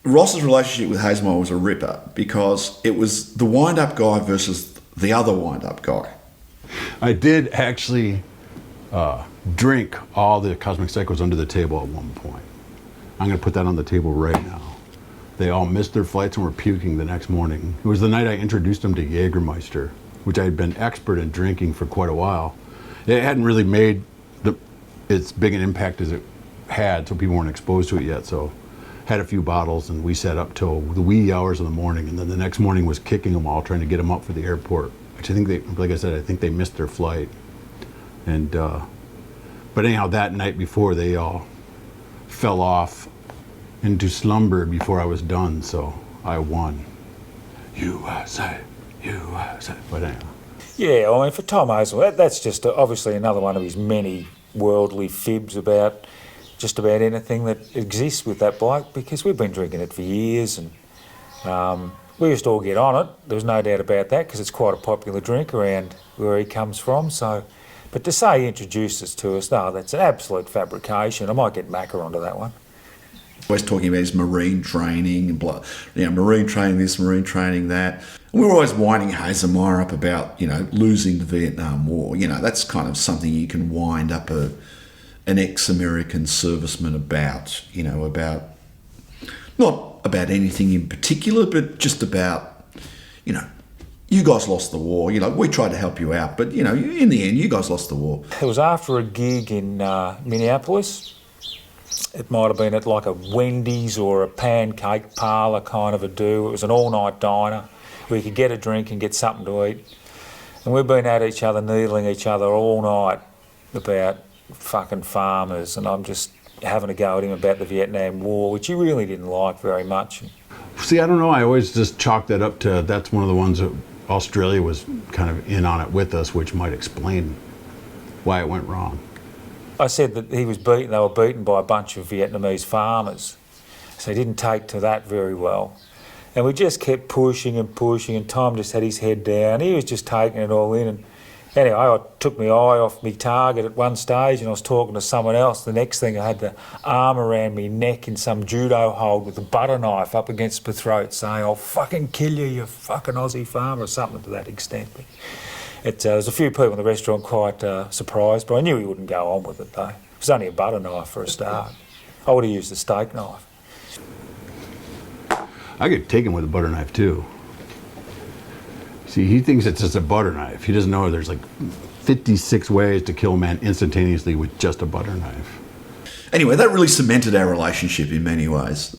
Ross's relationship with Hazel was a ripper because it was the wind-up guy versus the other wind-up guy. I did actually drink all the Cosmic Psychos under the table at one point. I'm going to put that on the table right now. They all missed their flights and were puking the next morning. It was the night I introduced them to Jägermeister, which I had been expert in drinking for quite a while. It hadn't really made as big an impact as it had, so people weren't exposed to it yet. So had a few bottles, and we sat up till the wee hours of the morning, and then the next morning was kicking them all, trying to get them up for the airport, which I think they, like I said, I think they missed their flight. And but anyhow, that night before, they all fell off into slumber before I was done, so I won. USA, USA. But anyhow. Yeah, I mean, for Tom Hazel, that's just obviously another one of his many worldly fibs about just about anything that exists with that bloke, because we've been drinking it for years, and we used to all get on it. There's no doubt about that, because it's quite a popular drink around where he comes from. So, but to say he introduced us to us, no, that's an absolute fabrication. I might get Macca onto that one. Always talking about his marine training and marine training this, marine training that. And we were always winding Hazelmeyer up about, losing the Vietnam War. That's kind of something you can wind up an ex-American serviceman about, about, not about anything in particular, but just about, you guys lost the war. We tried to help you out, but, in the end, you guys lost the war. It was after a gig in Minneapolis. It might have been at like a Wendy's or a pancake parlour kind of a do. It was an all-night diner where you could get a drink and get something to eat. And we've been at each other, needling each other all night about fucking farmers, and I'm just having a go at him about the Vietnam War, which he really didn't like very much. See, I don't know, I always just chalked that up to, that's one of the ones that Australia was kind of in on it with us, which might explain why it went wrong. I said that they were beaten by a bunch of Vietnamese farmers, so he didn't take to that very well. And we just kept pushing and pushing, and Tom just had his head down. He was just taking it all in. And anyway, I took my eye off my target at one stage, and I was talking to someone else. The next thing, I had the arm around my neck in some judo hold with a butter knife up against my throat, saying, "I'll fucking kill you, you fucking Aussie farmer," or something to that extent. There was a few people in the restaurant quite surprised, but I knew he wouldn't go on with it though. It was only a butter knife for a start. I would have used a steak knife. I could take him with a butter knife too. See, he thinks it's just a butter knife. He doesn't know there's like 56 ways to kill a man instantaneously with just a butter knife. Anyway, that really cemented our relationship in many ways.